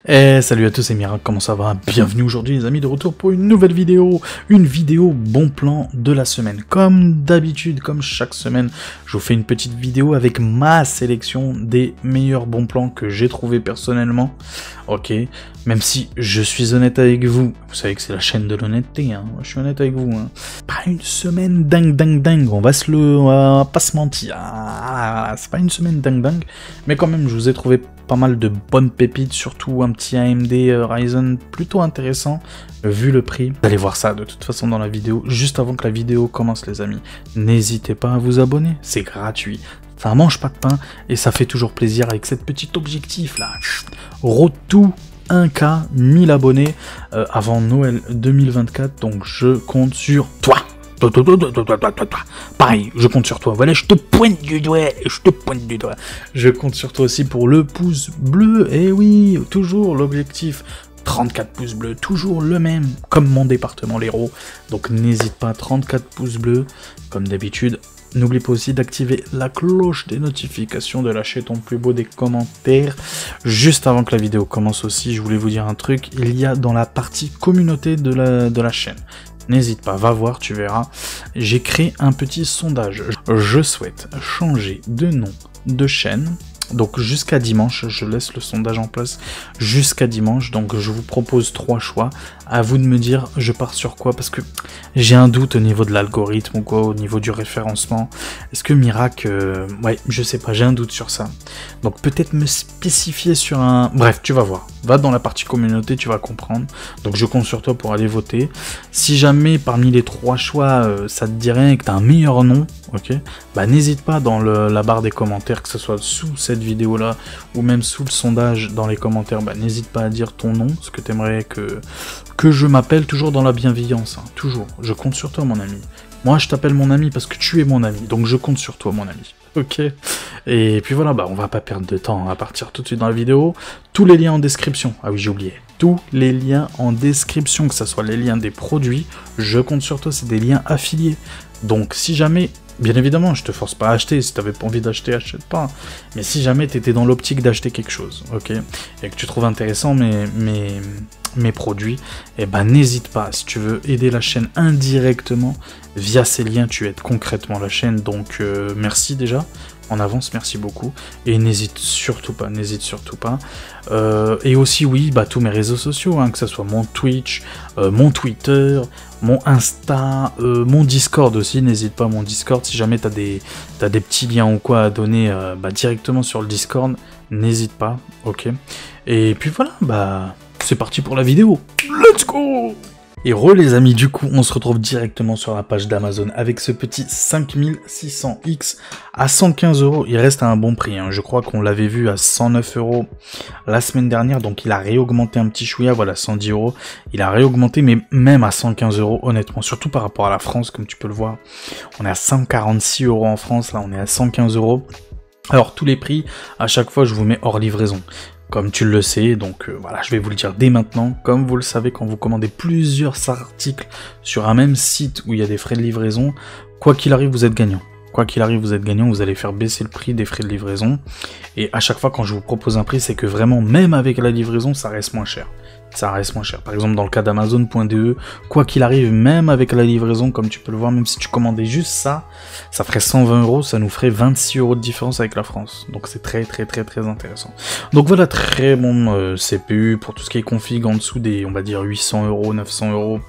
Salut à tous, c'est Mirac, comment ça va? Bienvenue aujourd'hui les amis, de retour pour une nouvelle vidéo, bon plan de la semaine. Comme d'habitude, comme chaque semaine, je vous fais une petite vidéo avec ma sélection des meilleurs bons plans que j'ai trouvé personnellement. Ok, même si je suis honnête avec vous, vous savez que c'est la chaîne de l'honnêteté, hein. Moi, je suis honnête avec vous. Hein. Pas une semaine dingue, on va pas se mentir. Ah, c'est pas une semaine dingue, mais quand même je vous ai trouvé pas mal de bonnes pépites, surtout un petit AMD Ryzen plutôt intéressant, vu le prix. Vous allez voir ça de toute façon dans la vidéo, juste avant que la vidéo commence les amis. N'hésitez pas à vous abonner, c'est gratuit. Ça mange pas de pain et ça fait toujours plaisir avec cette petite objectif là. Road to 1K, 1000 abonnés avant Noël 2024, donc je compte sur toi. Pareil, je compte sur toi. Voilà, je te pointe du doigt. Je compte sur toi aussi pour le pouce bleu. Et oui, toujours l'objectif. 34 pouces bleus, toujours le même, comme mon département l'héros. Donc n'hésite pas, 34 pouces bleus, comme d'habitude. N'oublie pas aussi d'activer la cloche des notifications, de lâcher ton plus beau des commentaires. Juste avant que la vidéo commence aussi, je voulais vous dire un truc. Il y a dans la partie communauté de la chaîne. N'hésite pas, va voir, tu verras. J'ai créé un petit sondage. Je souhaite changer de nom de chaîne. Donc jusqu'à dimanche, je laisse le sondage en place jusqu'à dimanche. Donc je vous propose 3 choix. À vous de me dire, je pars sur quoi? Parce que j'ai un doute au niveau de l'algorithme ou quoi, au niveau du référencement. Est-ce que Mirac... ouais, je sais pas, j'ai un doute sur ça. Donc peut-être me spécifier sur un... Bref, tu vas voir. Va dans la partie communauté, tu vas comprendre. Donc je compte sur toi pour aller voter. Si jamais parmi les 3 choix, ça te dirait que tu as un meilleur nom, ok, bah n'hésite pas dans la barre des commentaires, que ce soit sous cette vidéo là ou même sous le sondage dans les commentaires, bah n'hésite pas à dire ton nom, ce que tu aimerais que je m'appelle, toujours dans la bienveillance, hein, toujours. Je compte sur toi mon ami. Moi je t'appelle mon ami parce que tu es mon ami, donc je compte sur toi mon ami. Ok, et puis voilà, bah on va pas perdre de temps, on va partir tout de suite dans la vidéo. Tous les liens en description, ah oui j'ai oublié, tous les liens en description, que ce soit les liens des produits, je compte sur toi, c'est des liens affiliés. Donc si jamais, bien évidemment, je te force pas à acheter, si t'avais pas envie d'acheter, achète pas. Mais si jamais t'étais dans l'optique d'acheter quelque chose, ok, et que tu trouves intéressant mes produits, et ben n'hésite pas, si tu veux aider la chaîne indirectement, via ces liens, tu aides concrètement la chaîne, donc merci déjà. En avance, merci beaucoup. Et n'hésite surtout pas, et aussi, oui, bah, tous mes réseaux sociaux, hein, que ce soit mon Twitch, mon Twitter, mon Insta, mon Discord aussi, n'hésite pas, mon Discord, si jamais t'as des petits liens ou quoi à donner bah, directement sur le Discord, n'hésite pas, ok. Et puis voilà, bah, c'est parti pour la vidéo. Let's go! Et les amis, du coup, on se retrouve directement sur la page d'Amazon avec ce petit 5600X à 115 €. Il reste à un bon prix, hein. Je crois qu'on l'avait vu à 109 € la semaine dernière, donc il a réaugmenté un petit chouïa, voilà, 110 €. Il a réaugmenté, mais même à 115 €, honnêtement, surtout par rapport à la France, comme tu peux le voir. On est à 146 € en France, là on est à 115 €. Alors tous les prix, à chaque fois je vous mets hors livraison. Comme tu le sais, donc voilà, je vais vous le dire dès maintenant. Comme vous le savez, quand vous commandez plusieurs articles sur un même site où il y a des frais de livraison, quoi qu'il arrive, vous êtes gagnant. Quoi qu'il arrive, vous êtes gagnant, vous allez faire baisser le prix des frais de livraison. Et à chaque fois, quand je vous propose un prix, c'est que vraiment, même avec la livraison, ça reste moins cher. Ça reste moins cher. Par exemple, dans le cas d'Amazon.de, quoi qu'il arrive, même avec la livraison, comme tu peux le voir, même si tu commandais juste ça, ça ferait 120 €, ça nous ferait 26 € de différence avec la France. Donc c'est très intéressant. Donc voilà, très bon CPU pour tout ce qui est config en dessous des, on va dire, 800 €, 900 €.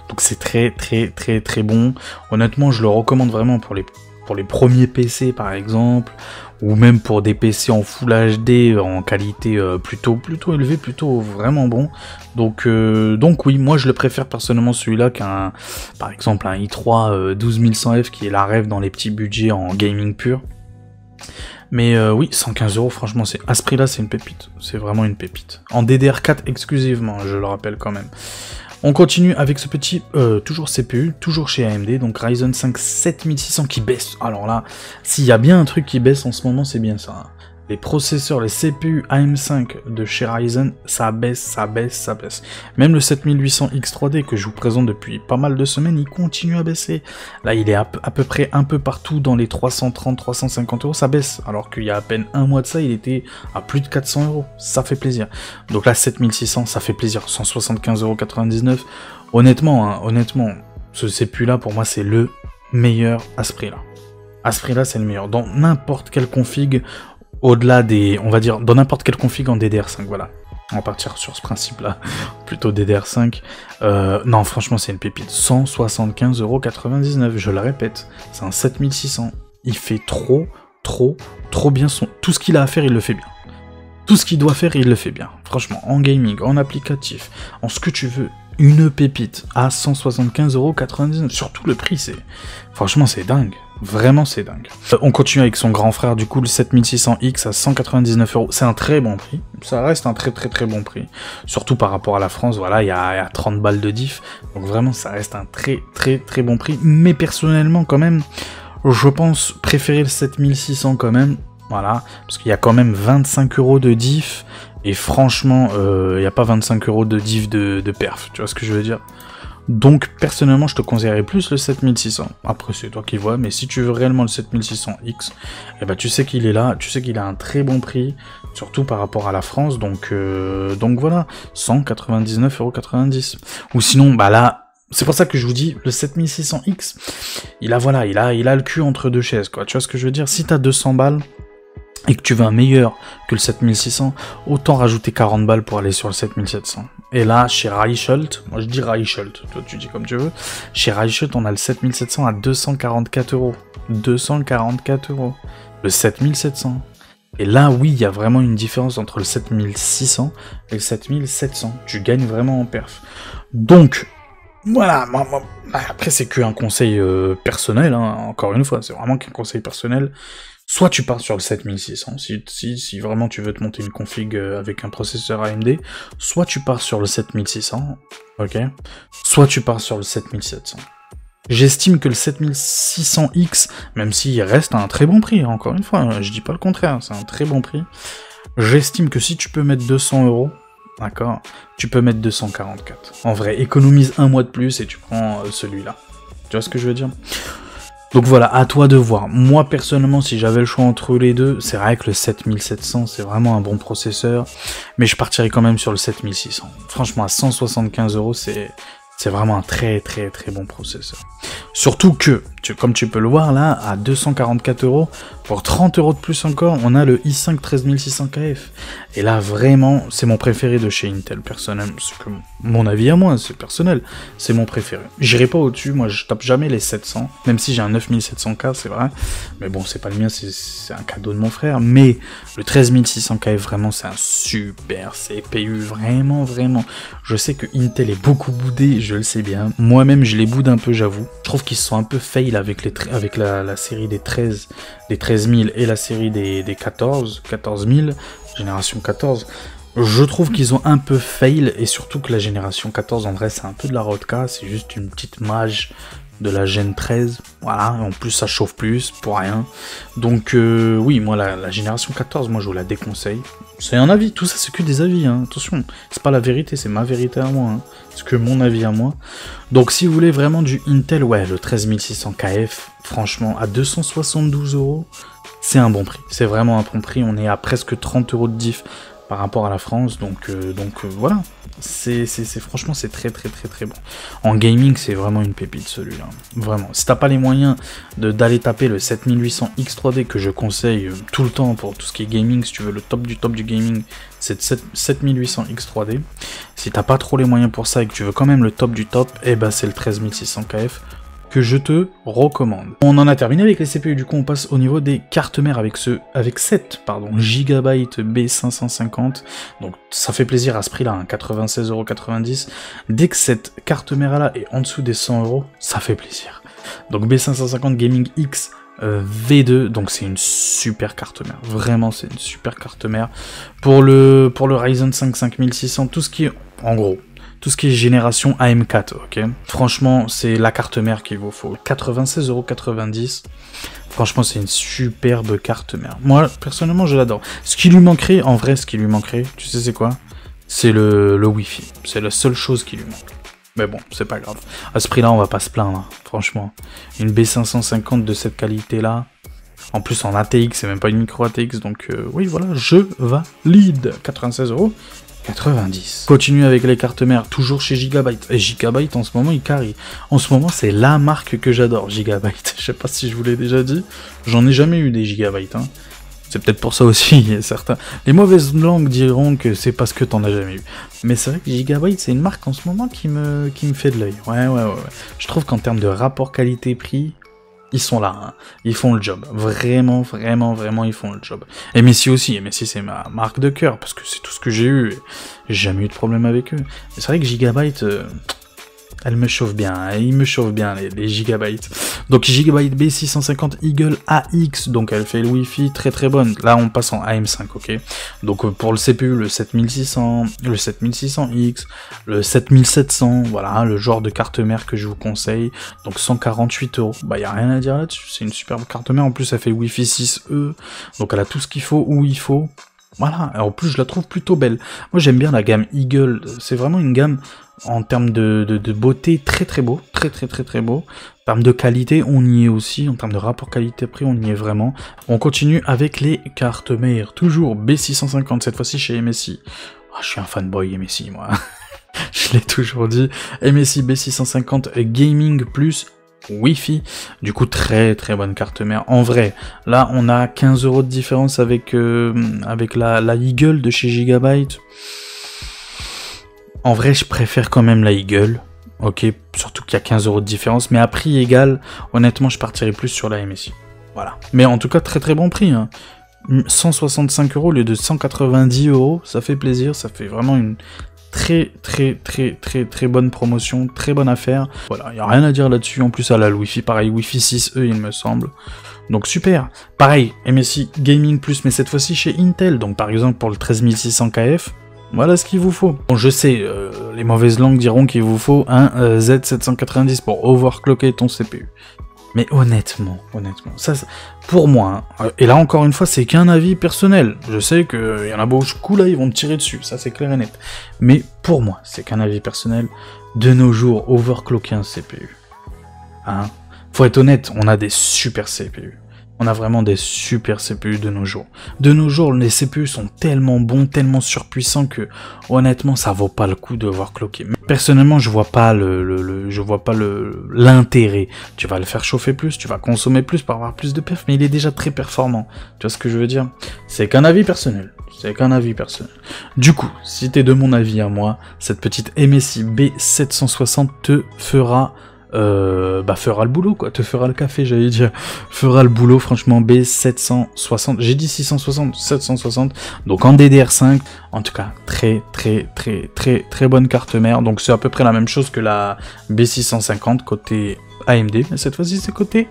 Donc c'est très bon. Honnêtement, je le recommande vraiment pour les premiers PC par exemple, ou même pour des PC en Full HD en qualité plutôt élevée, plutôt vraiment bon. Donc oui, moi je le préfère personnellement celui-là qu'un, par exemple un i3 12100F qui est la rêve dans les petits budgets en gaming pur. Mais oui, 115 €, franchement, à ce prix-là, c'est une pépite. C'est vraiment une pépite. En DDR4 exclusivement, je le rappelle quand même. On continue avec ce petit, toujours CPU, toujours chez AMD, donc Ryzen 5 7600 qui baisse. Alors là, s'il y a bien un truc qui baisse en ce moment, c'est bien ça. Hein. Les processeurs, les CPU AM5 de chez Ryzen, ça baisse, ça baisse, ça baisse. Même le 7800X3D que je vous présente depuis pas mal de semaines, il continue à baisser. Là, il est à peu près un peu partout dans les 330-350 euros, ça baisse. Alors qu'il y a à peine un mois de ça, il était à plus de 400 euros. Ça fait plaisir. Donc là, 7600, ça fait plaisir. 175,99 €. Honnêtement, hein, honnêtement, ce CPU-là, pour moi, c'est le meilleur à ce prix-là. À ce prix-là, c'est le meilleur. Dans n'importe quelle config, au-delà des, on va dire, dans n'importe quelle config en DDR5, voilà. On va partir sur ce principe-là, plutôt DDR5. Non, franchement, c'est une pépite. 175,99 €, je le répète. C'est un 7600. Il fait trop bien son... Tout ce qu'il a à faire, il le fait bien. Tout ce qu'il doit faire, il le fait bien. Franchement, en gaming, en applicatif, en ce que tu veux, une pépite à 175,99 €. Surtout le prix, c'est... Franchement, c'est dingue. Vraiment, c'est dingue. On continue avec son grand frère, du coup, le 7600X à 199 €. C'est un très bon prix. Ça reste un très bon prix. Surtout par rapport à la France, voilà, il y a 30 balles de diff. Donc vraiment, ça reste un très bon prix. Mais personnellement, quand même, je pense préférer le 7600 quand même. Voilà, parce qu'il y a quand même 25 € de diff. Et franchement, il n'y a pas 25 € de diff de perf. Tu vois ce que je veux dire? Donc, personnellement, je te conseillerais plus le 7600. Après, c'est toi qui vois, mais si tu veux réellement le 7600X, eh ben, tu sais qu'il est là, tu sais qu'il a un très bon prix, surtout par rapport à la France, donc voilà, 199,90 €. Ou sinon, bah là, c'est pour ça que je vous dis, le 7600X, il a le cul entre deux chaises, quoi. Tu vois ce que je veux dire? Si t'as 200 balles, et que tu veux un meilleur que le 7600, autant rajouter 40 balles pour aller sur le 7700. Et là, chez Reichelt, moi je dis Reichelt, toi tu dis comme tu veux, chez Reichelt on a le 7700 à 244 €. 244 €. Le 7700. Et là, oui, il y a vraiment une différence entre le 7600 et le 7700. Tu gagnes vraiment en perf. Donc, voilà, après c'est qu'un conseil personnel, hein, encore une fois, c'est vraiment qu'un conseil personnel. Soit tu pars sur le 7600, si vraiment tu veux te monter une config avec un processeur AMD, soit tu pars sur le 7600, ok, soit tu pars sur le 7700. J'estime que le 7600X, même s'il reste à un très bon prix, encore une fois, je dis pas le contraire, c'est un très bon prix, j'estime que si tu peux mettre 200 €, d'accord, tu peux mettre 244. En vrai, économise un mois de plus et tu prends celui-là. Tu vois ce que je veux dire? Donc voilà, à toi de voir. Moi, personnellement, si j'avais le choix entre les deux, c'est vrai que le 7700, c'est vraiment un bon processeur, mais je partirais quand même sur le 7600. Franchement, à 175 €, c'est vraiment un très bon processeur. Surtout que, comme tu peux le voir là, à 244 €, pour 30 € de plus encore, on a le i5 13600KF. Et là, vraiment, c'est mon préféré de chez Intel, personnellement. C'est que mon avis à moi, c'est personnel. C'est mon préféré. J'irai pas au-dessus, moi je tape jamais les 700, même si j'ai un 9700K, c'est vrai. Mais bon, c'est pas le mien, c'est un cadeau de mon frère. Mais le 13600KF, vraiment, c'est un super CPU, vraiment. Je sais que Intel est beaucoup boudé, je le sais bien. Moi-même, je les boude un peu, j'avoue. Je trouve qu'ils sont un peu fail avec la série des 13000 et la série des 14000, génération 14. Je trouve qu'ils ont un peu fail, et surtout que la génération 14, en vrai, c'est un peu de la rodka, c'est juste une petite mage de la Gen 13, voilà, en plus ça chauffe plus, pour rien. Donc oui, moi la génération 14, moi je vous la déconseille. C'est un avis, tout ça c'est que des avis, hein. Attention, c'est pas la vérité, c'est ma vérité à moi, hein. C'est que mon avis à moi. Donc si vous voulez vraiment du Intel, ouais, le 13600KF, franchement, à 272 €, c'est un bon prix, c'est vraiment un bon prix, on est à presque 30 € de diff par rapport à la France, donc voilà, franchement c'est très bon. En gaming c'est vraiment une pépite celui-là, vraiment. Si t'as pas les moyens d'aller taper le 7800X3D que je conseille tout le temps pour tout ce qui est gaming, si tu veux le top du gaming, c'est 7800X3D. Si t'as pas trop les moyens pour ça et que tu veux quand même le top du top, et ben c'est le 13600KF que je te recommande. On en a terminé avec les CPU, du coup on passe au niveau des cartes mères avec 7 GB B550, donc ça fait plaisir à ce prix là, hein, 96,90 €. Dès que cette carte mère là est en dessous des 100 €, ça fait plaisir. Donc B550 Gaming X V2, donc c'est une super carte mère, vraiment c'est une super carte mère. Pour le Ryzen 5 5600, tout ce qui est, en gros, tout ce qui est génération AM4, ok. Franchement, c'est la carte mère qu'il vous faut. 96,90 €. Franchement, c'est une superbe carte mère. Moi, personnellement, je l'adore. Ce qui lui manquerait, en vrai, ce qui lui manquerait, tu sais c'est quoi? C'est le Wi-Fi. C'est la seule chose qui lui manque. Mais bon, c'est pas grave. À ce prix-là, on va pas se plaindre, hein, franchement. Une B550 de cette qualité-là, en plus en ATX, c'est même pas une micro ATX, donc oui, voilà, je valide. 96,90 €. Continue avec les cartes mères, toujours chez Gigabyte. Et Gigabyte, en ce moment, il carry. En ce moment, c'est la marque que j'adore, Gigabyte. Je sais pas si je vous l'ai déjà dit, j'en ai jamais eu des Gigabyte, hein. C'est peut-être pour ça aussi, certains. Les mauvaises langues diront que c'est parce que t'en as jamais eu. Mais c'est vrai que Gigabyte, c'est une marque en ce moment qui me fait de l'œil. Ouais. Je trouve qu'en termes de rapport qualité-prix, ils sont là, hein. Ils font le job. Vraiment, ils font le job. Et MSI aussi. MSI, c'est ma marque de cœur, parce que c'est tout ce que j'ai eu. J'ai jamais eu de problème avec eux. Mais c'est vrai que Gigabyte... elle me chauffe bien, hein. Il me chauffe bien les Gigabytes. Donc Gigabyte B650 Eagle AX, donc elle fait le Wi-Fi très bonne. Là on passe en AM5, ok. Donc pour le CPU, le 7600, le 7600X, le 7700, voilà, le genre de carte mère que je vous conseille. Donc 148 €, bah y a rien à dire là-dessus, c'est une superbe carte mère. En plus elle fait Wi-Fi 6E, donc elle a tout ce qu'il faut où il faut. Voilà, en plus je la trouve plutôt belle. Moi j'aime bien la gamme Eagle, c'est vraiment une gamme en termes de beauté très beau, très beau. En termes de qualité, on y est aussi, en termes de rapport qualité-prix, on y est vraiment. On continue avec les cartes mères, toujours B650, cette fois-ci chez MSI. Oh, je suis un fanboy MSI moi, je l'ai toujours dit. MSI B650 Gaming Plus Wi-Fi, du coup très bonne carte mère. En vrai, là on a 15 € de différence avec la Eagle de chez Gigabyte. En vrai, je préfère quand même la Eagle, ok, surtout qu'il y a 15 € de différence, mais à prix égal, honnêtement, je partirais plus sur la MSI. Voilà. Mais en tout cas, très bon prix, hein. 165 € au lieu de 190 €, ça fait plaisir, ça fait vraiment une très bonne promotion, très bonne affaire. Voilà, il n'y a rien à dire là-dessus. En plus, elle a le Wi-Fi, pareil, Wi-Fi 6E, il me semble. Donc super. Pareil, MSI Gaming Plus, mais cette fois-ci chez Intel. Donc par exemple, pour le 13600 KF, voilà ce qu'il vous faut. Bon, je sais, les mauvaises langues diront qu'il vous faut un Z790 pour overclocker ton CPU. Mais honnêtement, ça, pour moi, hein, et là encore une fois, c'est qu'un avis personnel. Je sais qu'il y en a beaucoup là, ils vont me tirer dessus, ça c'est clair et net. Mais pour moi, c'est qu'un avis personnel. De nos jours, overclocker un CPU. Hein, faut être honnête, on a des super CPU. On a vraiment des super CPU de nos jours. De nos jours, les CPU sont tellement bons, tellement surpuissants que, honnêtement, ça vaut pas le coup de overclocker. Mais personnellement, je vois pas l'intérêt. Tu vas le faire chauffer plus, tu vas consommer plus pour avoir plus de perf, mais il est déjà très performant. Tu vois ce que je veux dire? C'est qu'un avis personnel. Du coup, si t'es de mon avis à moi, cette petite MSI B760 te fera le boulot, quoi, te fera le café, j'allais dire, fera le boulot, franchement. B760, j'ai dit 660, 760, donc en DDR5, en tout cas, très bonne carte mère, donc c'est à peu près la même chose que la B650 côté AMD, mais cette fois-ci c'est côté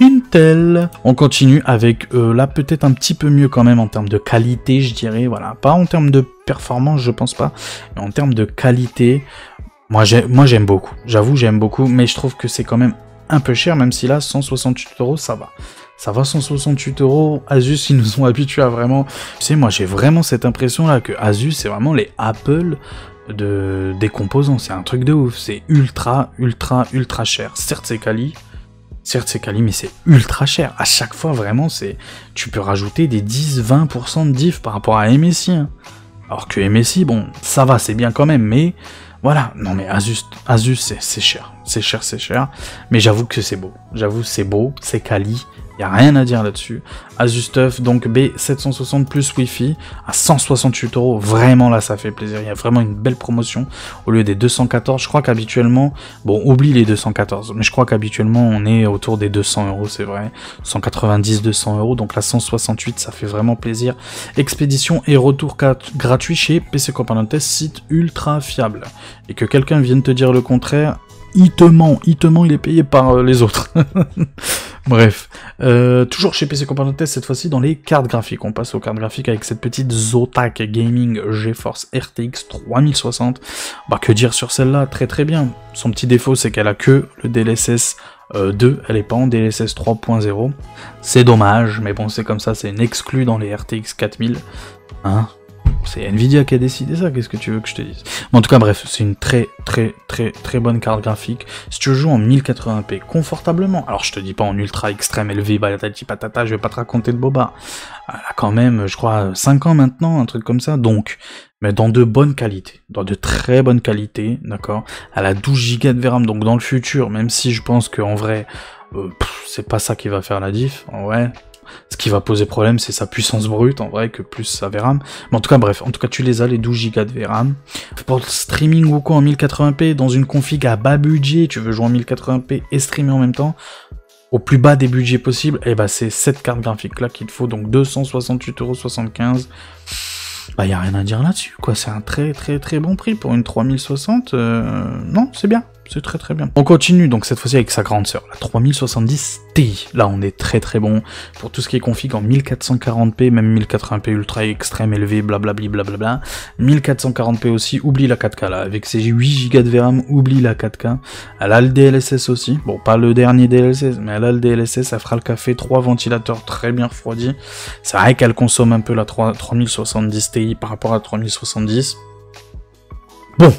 Intel. On continue avec, là peut-être un petit peu mieux quand même en termes de qualité, je dirais, voilà, pas en termes de performance, je pense pas, mais en termes de qualité. Moi j'aime beaucoup, j'avoue j'aime beaucoup, mais je trouve que c'est quand même un peu cher, même si là 168 €, ça va. Ça va, 168 €, Asus ils nous ont habitués à vraiment... Tu sais, moi j'ai vraiment cette impression là que Asus c'est vraiment les Apple des composants, c'est un truc de ouf, c'est ultra cher. Certes c'est quali, mais c'est ultra cher. À chaque fois vraiment tu peux rajouter des 10-20% de diff par rapport à MSI. Hein. Alors que MSI, bon, ça va, c'est bien quand même, mais... Voilà, non mais Asus c'est cher, mais j'avoue que c'est beau, c'est quali, y a rien à dire là-dessus. Asus TUF, donc B760 plus Wi-Fi, à 168 €, vraiment là ça fait plaisir, il y a vraiment une belle promotion, au lieu des 214, je crois qu'habituellement, bon oublie les 214, mais je crois qu'habituellement on est autour des 200 €, c'est vrai, 190-200 €, donc là 168, ça fait vraiment plaisir. Expédition et retour gratuit chez PC Componentes, site ultra fiable. Et que quelqu'un vienne te dire le contraire, il te ment, il est payé par les autres. Bref, toujours chez PC Component Test, cette fois-ci dans les cartes graphiques. On passe aux cartes graphiques avec cette petite Zotac Gaming GeForce RTX 3060. Bah que dire sur celle-là, très très bien. Son petit défaut, c'est qu'elle a que le DLSS 2, elle est pas en DLSS 3.0. C'est dommage, mais bon c'est comme ça, c'est une exclue dans les RTX 4000. Hein, c'est Nvidia qui a décidé ça, qu'est-ce que tu veux que je te dise? Mais en tout cas, bref, c'est une très bonne carte graphique. Si tu joues en 1080p confortablement, alors je te dis pas en ultra extrême élevé, patati patata, je vais pas te raconter de boba. Elle a quand même, je crois, 5 ans maintenant, un truc comme ça, donc, mais dans de bonnes qualités, dans de très bonnes qualités, d'accord? Elle a 12 Go de VRAM, donc dans le futur, même si je pense qu'en vrai, c'est pas ça qui va faire la diff, en vrai. Ce qui va poser problème, c'est sa puissance brute, en vrai, que plus sa VRAM. Mais en tout cas, bref, en tout cas, tu les as, les 12 Go de VRAM. Pour le streaming ou quoi en 1080p, dans une config à bas budget, tu veux jouer en 1080p et streamer en même temps, au plus bas des budgets possibles, et bah c'est cette carte graphique là qu'il te faut, donc 268,75 €. Bah y a rien à dire là-dessus, quoi, c'est un très bon prix pour une 3060, non, c'est bien. C'est très bien. On continue donc cette fois-ci avec sa grande sœur, la 3070 Ti. Là on est très bon pour tout ce qui est config en 1440p, même 1080p ultra extrême élevé, blablabli blablabla. 1440p aussi, oublie la 4K là, avec ses 8 Go de VRAM, oublie la 4K. Elle a le DLSS aussi, bon pas le dernier DLSS, mais elle a le DLSS, elle fera le café, 3 ventilateurs très bien refroidis. C'est vrai qu'elle consomme un peu la 3070 Ti par rapport à la 3070. Bon,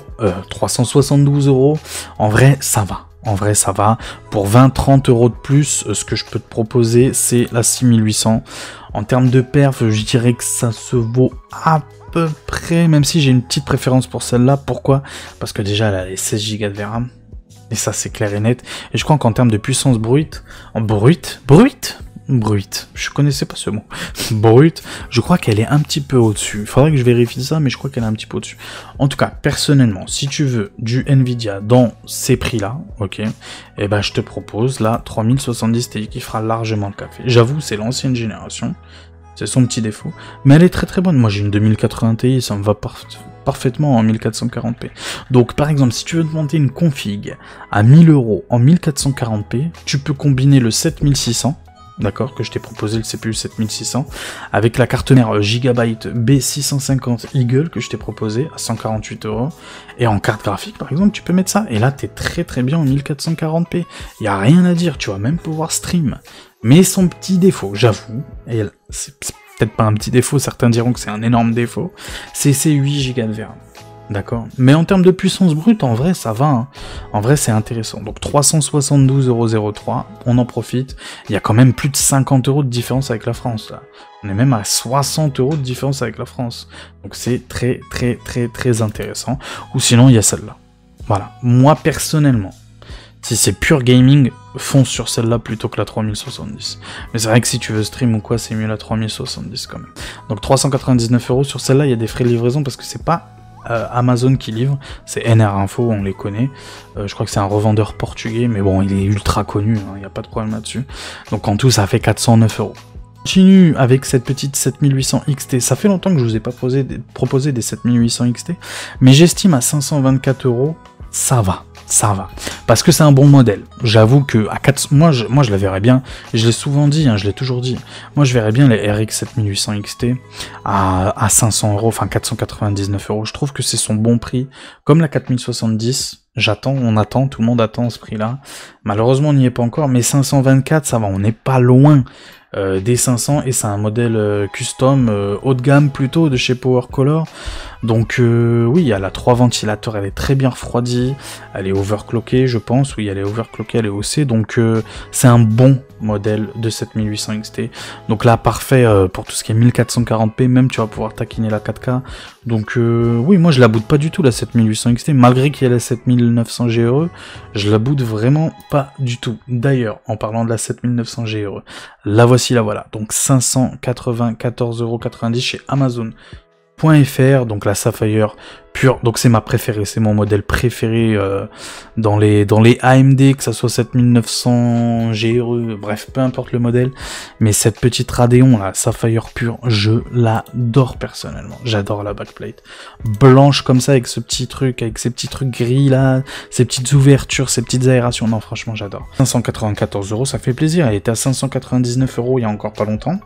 372 €, en vrai, ça va. En vrai, ça va. Pour 20-30 € de plus, ce que je peux te proposer, c'est la 6800. En termes de perf, je dirais que ça se vaut à peu près, même si j'ai une petite préférence pour celle-là. Pourquoi? Parce que déjà, elle a les 16 Go de VRAM. Et ça, c'est clair et net. Et je crois qu'en termes de puissance brute, je connaissais pas ce mot. Brut, je crois qu'elle est un petit peu au-dessus. Il faudrait que je vérifie ça, mais je crois qu'elle est un petit peu au-dessus. En tout cas, personnellement, si tu veux du Nvidia dans ces prix-là, ok, et ben je te propose la 3070 Ti qui fera largement le café. J'avoue, c'est l'ancienne génération, c'est son petit défaut, mais elle est très bonne. Moi, j'ai une 2080 Ti, ça me va parfaitement en 1440p. Donc, par exemple, si tu veux te monter une config à 1000 € en 1440p, tu peux combiner le 7600. D'accord, que je t'ai proposé le CPU 7600, avec la carte mère Gigabyte B650 Eagle que je t'ai proposé à 148 €, et en carte graphique par exemple, tu peux mettre ça, et là t'es très bien en 1440p, y a rien à dire, tu vas même pouvoir stream. Mais son petit défaut, j'avoue, et c'est peut-être pas un petit défaut, certains diront que c'est un énorme défaut, c'est ses 8 Go de VRAM. D'accord. Mais en termes de puissance brute, en vrai, ça va. Hein. En vrai, c'est intéressant. Donc 372,03 €, on en profite. Il y a quand même plus de 50 € de différence avec la France, là. On est même à 60 € de différence avec la France. Donc c'est très intéressant. Ou sinon, il y a celle-là. Voilà. Moi, personnellement, si c'est pure gaming, fonce sur celle-là plutôt que la 3070. Mais c'est vrai que si tu veux stream ou quoi, c'est mieux la 3070 quand même. Donc 399 € sur celle-là, il y a des frais de livraison parce que c'est pas Amazon qui livre, c'est NR Info, on les connaît. Je crois que c'est un revendeur portugais, mais bon, il est ultra connu, il n'y a pas de problème là-dessus. Donc en tout, ça fait 409 €. Continue avec cette petite 7800 XT. Ça fait longtemps que je vous ai pas proposé des 7800 XT, mais j'estime à 524 €, ça va. Parce que c'est un bon modèle. J'avoue que à 4... moi je la verrais bien, je l'ai souvent dit, hein, je l'ai toujours dit. Moi je verrais bien les RX 7800 XT à 500 €, enfin 499 €. Je trouve que c'est son bon prix. Comme la 4070, on attend, tout le monde attend ce prix-là. Malheureusement on n'y est pas encore, mais 524 ça va, on n'est pas loin des 500, et c'est un modèle custom haut de gamme plutôt de chez Power Color. Donc oui, elle a 3 ventilateurs, elle est très bien refroidie, elle est overclockée je pense, oui elle est overclockée, elle est haussée, donc c'est un bon modèle de 7800 XT. Donc là parfait pour tout ce qui est 1440p, même tu vas pouvoir taquiner la 4K. Donc oui, moi je la boude pas du tout la 7800 XT, malgré qu'il y ait la 7900 GE, je la boude vraiment pas du tout. D'ailleurs, en parlant de la 7900 GE, la voici, la voilà, donc 594,90 € chez Amazon. .fr, donc la Sapphire pure, donc c'est ma préférée, c'est mon modèle préféré dans les AMD, que ça soit 7900 GRE, bref, peu importe le modèle, mais cette petite Radeon, la Sapphire pure, je l'adore personnellement, j'adore la backplate, blanche comme ça, avec ce petit truc, avec ces petits trucs gris là, ces petites ouvertures, ces petites aérations, non franchement j'adore. 594 €, ça fait plaisir, elle était à 599 € il y a encore pas longtemps,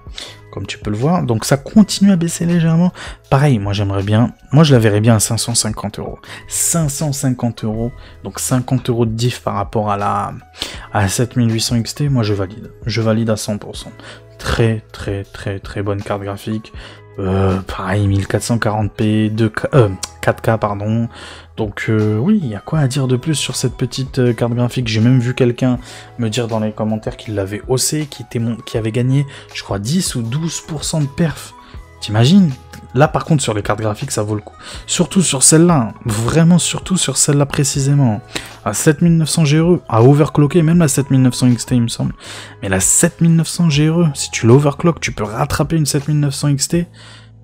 comme tu peux le voir, donc ça continue à baisser légèrement. Pareil, moi j'aimerais bien, moi je la verrais bien à 550 €. 550 €, donc 50 € de diff par rapport à la 7800 XT, moi je valide à 100%. Très bonne carte graphique. Pareil, 1440p, 4K pardon. Donc oui, il y a quoi à dire de plus sur cette petite carte graphique. J'ai même vu quelqu'un me dire dans les commentaires qu'il l'avait haussé, qui avait gagné, je crois, 10 ou 12% de perf. T'imagines? Là par contre sur les cartes graphiques ça vaut le coup. Surtout sur celle-là, vraiment surtout sur celle-là précisément. À 7900 GRE, à overclocker, même la 7900 XT il me semble. Mais la 7900 GRE, si tu l'overclock, tu peux rattraper une 7900 XT.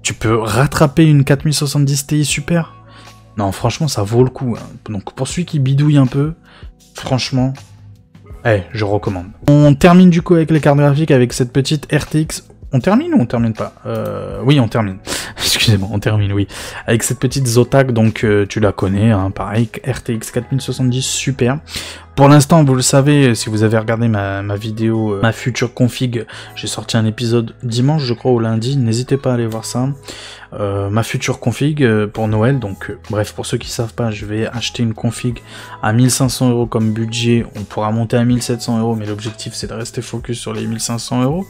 Tu peux rattraper une 4070 Ti Super. Non franchement ça vaut le coup. Hein. Donc pour celui qui bidouille un peu, franchement, je recommande. On termine du coup avec les cartes graphiques avec cette petite RTX. On termine ou on termine pas? Oui, on termine. Excusez-moi, on termine, oui. Avec cette petite Zotac, donc tu la connais, hein, pareil, RTX 4070, super. Pour l'instant, vous le savez, si vous avez regardé ma vidéo, ma future config, j'ai sorti un épisode dimanche, je crois, ou lundi, n'hésitez pas à aller voir ça. Ma future config pour Noël, donc bref, pour ceux qui savent pas, je vais acheter une config à 1500 € comme budget, on pourra monter à 1700 €, mais l'objectif c'est de rester focus sur les 1500 €,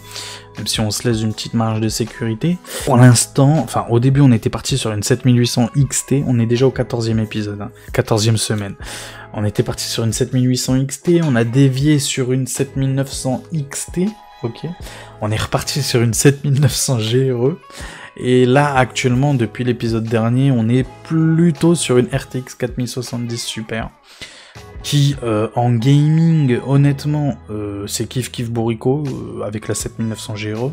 même si on se laisse une petite marge de sécurité. Pour l'instant, enfin au début on était parti sur une 7800 XT, on est déjà au 14e épisode, hein, 14e semaine. On était parti sur une 7800 XT, on a dévié sur une 7900 XT, ok. On est reparti sur une 7900 GRE. Et là, actuellement, depuis l'épisode dernier, on est plutôt sur une RTX 4070 Super. Qui, en gaming, honnêtement, c'est kiff bourrico, avec la 7900 GRE.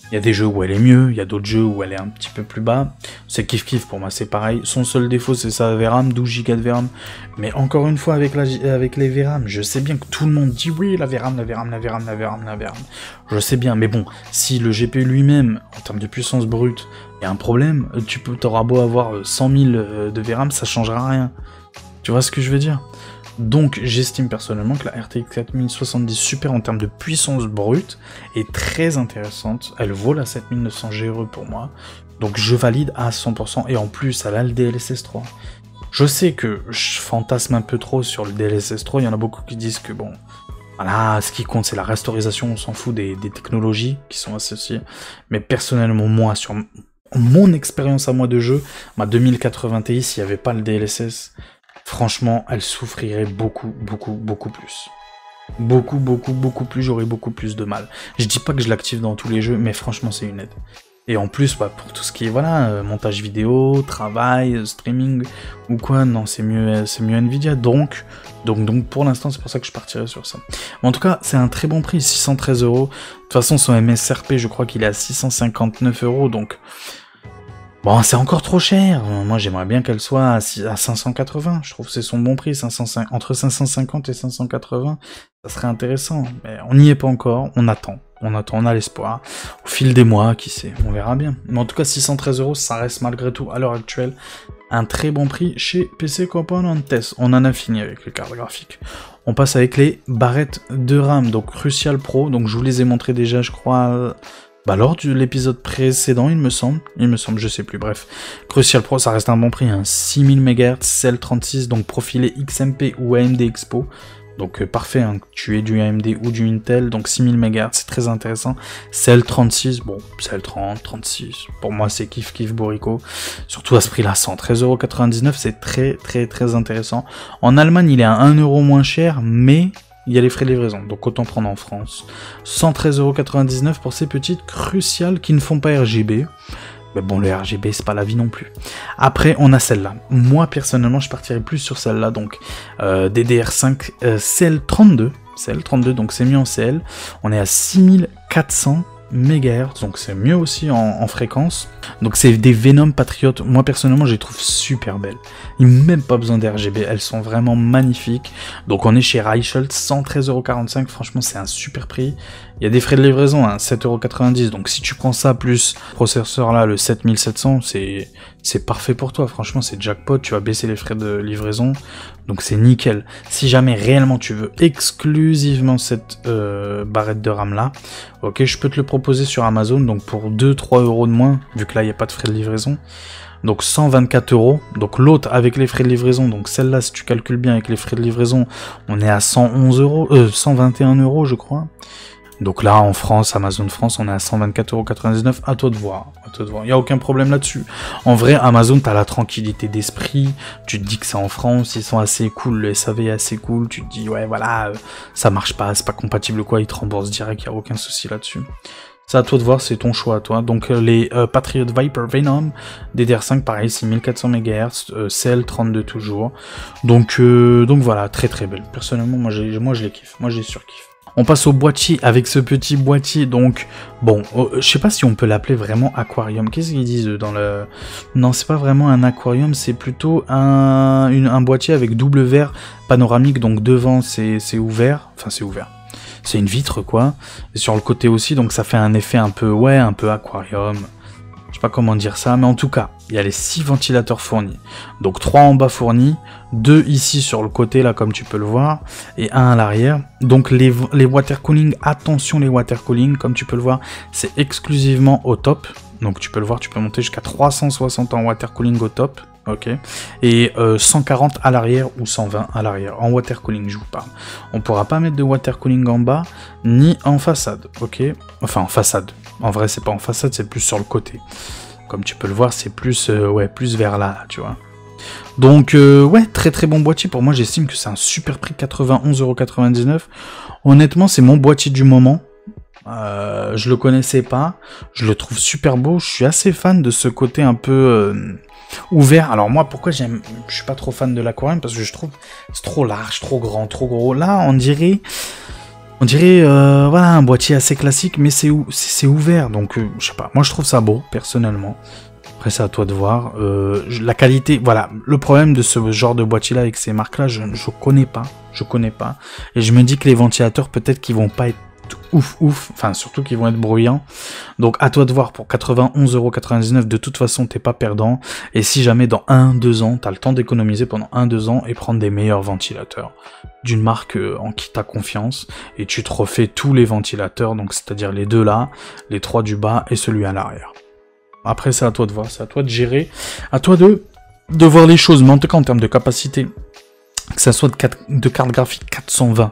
Il y a des jeux où elle est mieux, il y a d'autres jeux où elle est un petit peu plus bas. C'est kiff pour moi, c'est pareil. Son seul défaut, c'est sa VRAM, 12 Go de VRAM. Mais encore une fois, avec les VRAM, je sais bien que tout le monde dit oui, la VRAM. Je sais bien, mais bon, si le GPU lui-même, en termes de puissance brute, il y a un problème, t'auras beau avoir 100 000 de VRAM, ça changera rien. Tu vois ce que je veux dire? Donc j'estime personnellement que la RTX 4070 Super en termes de puissance brute est très intéressante, elle vaut la 7900 GRE pour moi, donc je valide à 100%, et en plus elle a le DLSS 3. Je sais que je fantasme un peu trop sur le DLSS 3, il y en a beaucoup qui disent que bon, voilà, ce qui compte c'est la restaurisation, on s'en fout des technologies qui sont associées, mais personnellement moi, sur mon expérience à moi de jeu, ma 2080 Ti, s'il n'y avait pas le DLSS, franchement, elle souffrirait beaucoup plus. Beaucoup plus, j'aurais beaucoup plus de mal. Je dis pas que je l'active dans tous les jeux, mais franchement, c'est une aide. Et en plus, bah, pour tout ce qui est, voilà, montage vidéo, travail, streaming, ou quoi, non, c'est mieux Nvidia. Donc, pour l'instant, c'est pour ça que je partirai sur ça. Mais en tout cas, c'est un très bon prix, 613 €. De toute façon, son MSRP, je crois qu'il est à 659 €, donc... Bon, c'est encore trop cher. Moi, j'aimerais bien qu'elle soit à 580. Je trouve que c'est son bon prix, entre 550 et 580. Ça serait intéressant. Mais on n'y est pas encore. On attend, on a l'espoir. Au fil des mois, qui sait, on verra bien. Mais en tout cas, 613 €, ça reste malgré tout, à l'heure actuelle, un très bon prix chez PC Componentes. On en a fini avec les cartes graphiques. On passe avec les barrettes de RAM. Donc, Crucial Pro. Donc, je vous les ai montrées déjà, je crois... lors de l'épisode précédent, il me semble, je sais plus, bref. Crucial Pro, ça reste un bon prix, hein. 6000 MHz, CL36, donc profilé XMP ou AMD Expo. Donc parfait, hein, tu es du AMD ou du Intel, donc 6000 MHz, c'est très intéressant. CL36, bon, CL30, 36, pour moi c'est kiff bourrico. Surtout à ce prix-là, 113,99 €, c'est très intéressant. En Allemagne, il est à 1 € moins cher, mais... il y a les frais de livraison, donc autant prendre en France. 113,99 € pour ces petites Crucial qui ne font pas RGB. Mais bon, le RGB, c'est pas la vie non plus. Après, on a celle-là. Moi, personnellement, je partirais plus sur celle-là, donc DDR5 CL32. CL32, donc c'est mis en CL. On est à 6400 MHz, donc c'est mieux aussi en fréquence. Donc c'est des Venom Patriot, moi personnellement je les trouve super belles. Il n'y a même pas besoin d'RGB, elles sont vraiment magnifiques. Donc on est chez Reichelt, 113,45 €, franchement c'est un super prix. Il y a des frais de livraison, hein, 7,90 €, donc si tu prends ça plus le processeur là, le 7700, c'est parfait pour toi, franchement c'est jackpot, tu vas baisser les frais de livraison, donc c'est nickel. Si jamais réellement tu veux exclusivement cette barrette de RAM là, ok, je peux te le proposer sur Amazon, donc pour 2-3 € de moins, vu que là il n'y a pas de frais de livraison. Donc 124 €, donc l'autre avec les frais de livraison, donc celle-là si tu calcules bien avec les frais de livraison, on est à 121 € je crois. Donc là, en France, Amazon France, on est à 124,99 €, à toi de voir, il n'y a aucun problème là-dessus. En vrai, Amazon, t'as la tranquillité d'esprit, tu te dis que c'est en France, ils sont assez cool, le SAV est assez cool, tu te dis, ouais, voilà, ça marche pas, c'est pas compatible quoi, ils te remboursent direct, il n'y a aucun souci là-dessus. C'est à toi de voir, c'est ton choix à toi. Donc les Patriot Viper Venom, DDR5, pareil, c'est 1400 MHz, Cell 32 toujours. Donc voilà, très très belle. Personnellement, moi je les kiffe, moi je les surkiffe. On passe au boîtier avec ce petit boîtier, donc bon, je sais pas si on peut l'appeler vraiment aquarium. Qu'est-ce qu'ils disent dans le... Non, c'est pas vraiment un aquarium, c'est plutôt un boîtier avec double verre panoramique, donc devant c'est ouvert, enfin c'est ouvert. C'est une vitre quoi, et sur le côté aussi, donc ça fait un effet un peu, ouais, un peu aquarium. Je sais pas comment dire ça, mais en tout cas, il y a les 6 ventilateurs fournis. Donc 3 en bas fournis, 2 ici sur le côté là comme tu peux le voir, et 1 à l'arrière. Donc les water cooling, attention les water cooling, comme tu peux le voir, c'est exclusivement au top. Donc tu peux le voir, tu peux monter jusqu'à 360 en water cooling au top. Ok, et 140 à l'arrière ou 120 à l'arrière, en water cooling je vous parle. On pourra pas mettre de water cooling en bas, ni en façade, ok. Enfin en façade, en vrai c'est pas en façade, c'est plus sur le côté. Comme tu peux le voir, c'est plus, ouais, plus vers là, tu vois. Donc ouais, très très bon boîtier, pour moi j'estime que c'est un super prix, 91,99 €. Honnêtement c'est mon boîtier du moment. Je le connaissais pas, je le trouve super beau, je suis assez fan de ce côté un peu... ouvert. Alors moi pourquoi je suis pas trop fan de l'aquarium, parce que je trouve c'est trop large, trop grand, trop gros. Là on dirait voilà un boîtier assez classique, mais c'est ouvert, donc je sais pas, moi je trouve ça beau personnellement. Après c'est à toi de voir. La qualité, voilà, le problème de ce genre de boîtier là avec ces marques là, je connais pas, et je me dis que les ventilateurs peut-être qu'ils vont pas être ouf, enfin surtout qu'ils vont être bruyants. Donc à toi de voir, pour 91,99 €, de toute façon t'es pas perdant, et si jamais dans 1-2 ans, t'as le temps d'économiser pendant 1-2 ans et prendre des meilleurs ventilateurs, d'une marque en qui t'as confiance, et tu te refais tous les ventilateurs, donc c'est-à-dire les 2 là, les 3 du bas et celui à l'arrière. Après c'est à toi de voir, c'est à toi de gérer, à toi de voir les choses, mais en tout cas en termes de capacité, que ça soit de carte graphique 420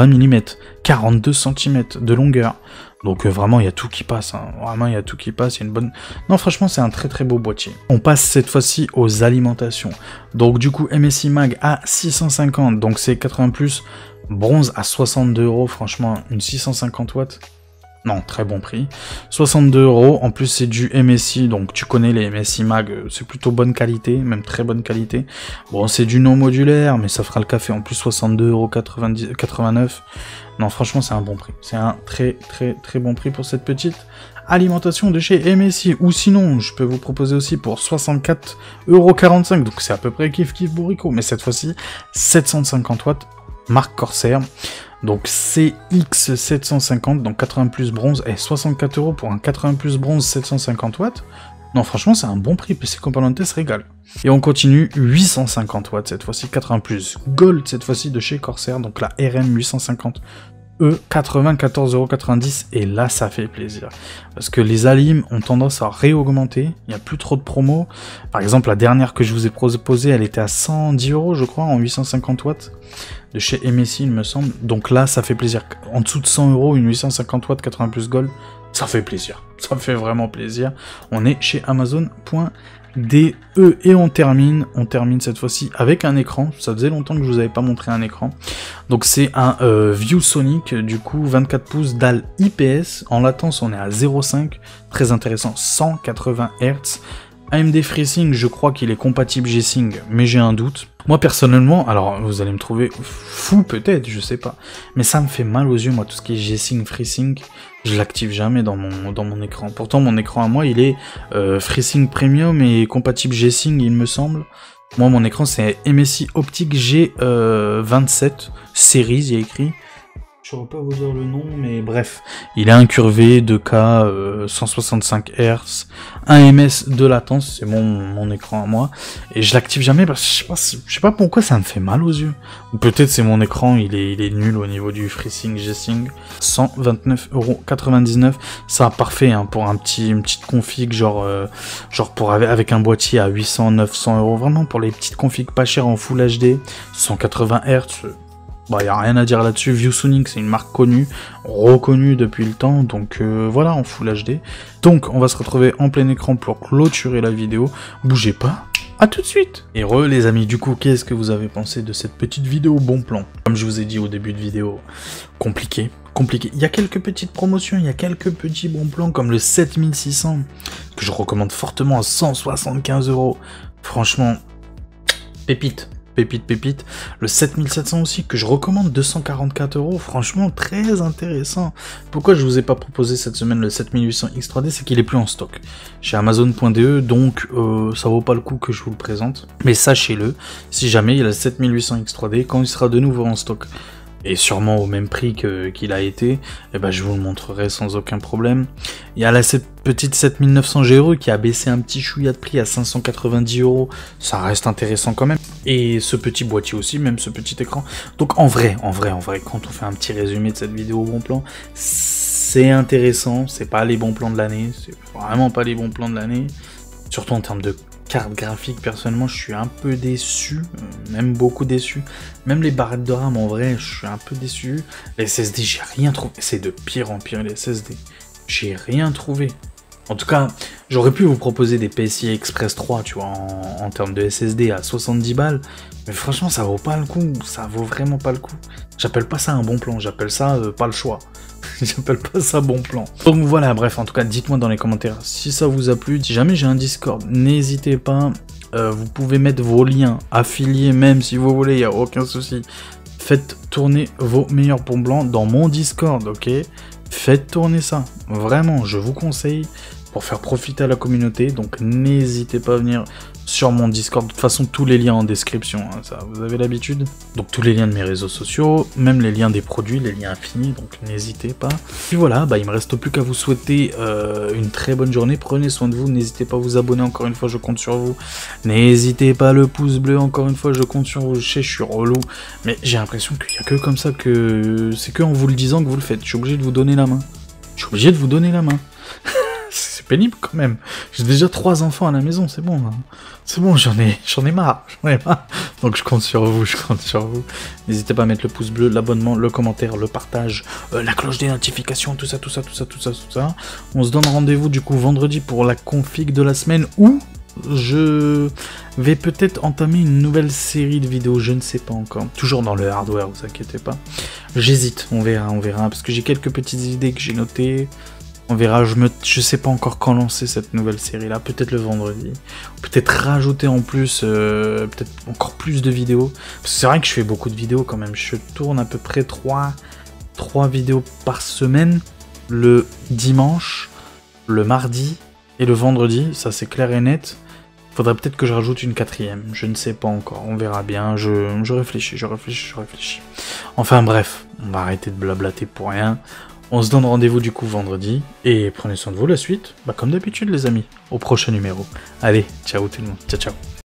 mm, 42 cm de longueur. Donc vraiment, il y a tout qui passe. Hein. Vraiment, il y a tout qui passe. Il y a une bonne... Non, franchement, c'est un très très beau boîtier. On passe cette fois-ci aux alimentations. Donc du coup, MSI Mag à 650. Donc c'est 80+, bronze à 62 €. Franchement, une 650 watts. Non, très bon prix. 62 €. En plus, c'est du MSI. Donc, tu connais les MSI Mag. C'est plutôt bonne qualité. Même très bonne qualité. Bon, c'est du non modulaire. Mais ça fera le café. En plus, 62,89 €. Non, franchement, c'est un bon prix. C'est un très, très, très bon prix pour cette petite alimentation de chez MSI. Ou sinon, je peux vous proposer aussi pour 64,45 €. Donc, c'est à peu près kiff bourrico. Mais cette fois-ci, 750 watts. Marque Corsair. Donc CX750, donc 80+ bronze, et 64 € pour un 80+ bronze 750 watts. Non, franchement, c'est un bon prix, PC Componentes régale. Et on continue, 850 watts cette fois-ci, 80+. Gold cette fois-ci de chez Corsair, donc la RM850E, 94,90 €, et là ça fait plaisir. Parce que les alims ont tendance à réaugmenter, il n'y a plus trop de promos. Par exemple, la dernière que je vous ai proposée, elle était à 110 € je crois, en 850 watts. De chez MSI il me semble, donc là ça fait plaisir. En dessous de 100 €, une 850 watts 80+ gold, ça fait plaisir, ça fait vraiment plaisir. On est chez Amazon.de et on termine cette fois-ci avec un écran. Ça faisait longtemps que je vous avais pas montré un écran. Donc c'est un ViewSonic, du coup 24 pouces dalle IPS, en latence on est à 0,5, très intéressant, 180 Hz. AMD FreeSync, je crois qu'il est compatible G-Sync, mais j'ai un doute. Moi personnellement, alors vous allez me trouver fou peut-être, je sais pas, mais ça me fait mal aux yeux, moi, tout ce qui est G-Sync, FreeSync, je l'active jamais dans mon écran. Pourtant mon écran à moi, il est FreeSync Premium et compatible G-Sync, il me semble. Moi mon écran c'est MSI Optique G27 Series, il y a écrit. Je ne saurais pas vous dire le nom, mais bref. Il est incurvé, 2K, 165 Hz, 1 ms de latence, c'est mon écran à moi. Et je l'active jamais parce que je sais pas pourquoi ça me fait mal aux yeux. Ou peut-être c'est mon écran, il est nul au niveau du FreeSync, G-Sync. 129,99 €. Ça parfait hein, pour une petite config, genre avec un boîtier à 800-900 €. Vraiment pour les petites configs pas chères en Full HD, 180 Hz. Bah, y a rien à dire là-dessus. ViewSonic, c'est une marque connue, reconnue depuis le temps, donc voilà, en Full HD. Donc, on va se retrouver en plein écran pour clôturer la vidéo. Bougez pas, à tout de suite. Et les amis, du coup, qu'est-ce que vous avez pensé de cette petite vidéo bon plan? Comme je vous ai dit au début de vidéo, compliqué. Il y a quelques petites promotions, il y a quelques petits bons plans, comme le 7600, que je recommande fortement à 175 €. Franchement, pépite. Le 7700 aussi, que je recommande, 244 €, franchement très intéressant. Pourquoi je vous ai pas proposé cette semaine le 7800 X3D, c'est qu'il est plus en stock chez Amazon.de, donc ça vaut pas le coup que je vous le présente. Mais sachez-le, si jamais il y a le 7800 X3D, quand il sera de nouveau en stock, et sûrement au même prix qu'il a été, et ben je vous le montrerai sans aucun problème. Il y a cette petite 7900 GRE qui a baissé un petit chouïa de prix à 590 €, ça reste intéressant quand même. Et ce petit boîtier aussi, même ce petit écran. Donc en vrai, quand on fait un petit résumé de cette vidéo bon plan, c'est intéressant, c'est pas les bons plans de l'année, c'est vraiment pas les bons plans de l'année, surtout en termes de carte graphique. Personnellement je suis un peu déçu, même beaucoup déçu. Même les barrettes de RAM en vrai je suis un peu déçu. Les SSD j'ai rien trouvé, c'est de pire en pire les SSD, j'ai rien trouvé. En tout cas j'aurais pu vous proposer des PCI Express 3 tu vois en termes de SSD à 70 balles, mais franchement ça vaut pas le coup, ça vaut vraiment pas le coup. J'appelle pas ça un bon plan, j'appelle ça pas le choix. J'appelle pas ça bon plan. Donc voilà, bref, en tout cas, dites-moi dans les commentaires si ça vous a plu. Si jamais j'ai un Discord, n'hésitez pas. Vous pouvez mettre vos liens affiliés, même si vous voulez, il n'y a aucun souci. Faites tourner vos meilleurs bons blancs dans mon Discord, ok? Faites tourner ça. Vraiment, je vous conseille pour faire profiter à la communauté. Donc n'hésitez pas à venir sur mon Discord. De toute façon, tous les liens en description, hein, ça, vous avez l'habitude. Donc tous les liens de mes réseaux sociaux, même les liens des produits, les liens infinis, donc n'hésitez pas. Puis voilà, bah, il me reste plus qu'à vous souhaiter une très bonne journée. Prenez soin de vous, n'hésitez pas à vous abonner, encore une fois, je compte sur vous. N'hésitez pas le pouce bleu, encore une fois, je compte sur vous. Je sais, je suis relou, mais j'ai l'impression qu'il n'y a que comme ça que... C'est que en vous le disant que vous le faites. Je suis obligé de vous donner la main. C'est pénible quand même. J'ai déjà 3 enfants à la maison, c'est bon. Hein. C'est bon, j'en ai marre. Donc je compte sur vous, N'hésitez pas à mettre le pouce bleu, l'abonnement, le commentaire, le partage, la cloche des notifications, tout ça. On se donne rendez-vous du coup vendredi pour la config de la semaine où je vais peut-être entamer une nouvelle série de vidéos, je ne sais pas encore. Toujours dans le hardware, vous inquiétez pas. J'hésite, on verra, parce que j'ai quelques petites idées que j'ai notées. On verra, je sais pas encore quand lancer cette nouvelle série là, peut-être le vendredi, peut-être rajouter en plus, peut-être encore plus de vidéos, parce que c'est vrai que je fais beaucoup de vidéos quand même, je tourne à peu près 3 vidéos par semaine, le dimanche, le mardi et le vendredi, ça c'est clair et net. Faudrait peut-être que je rajoute une 4e, je ne sais pas encore, on verra bien, je réfléchis. Enfin bref, on va arrêter de blablater pour rien. On se donne rendez-vous du coup vendredi, et prenez soin de vous la suite, bah comme d'habitude les amis, au prochain numéro. Allez, ciao tout le monde, ciao.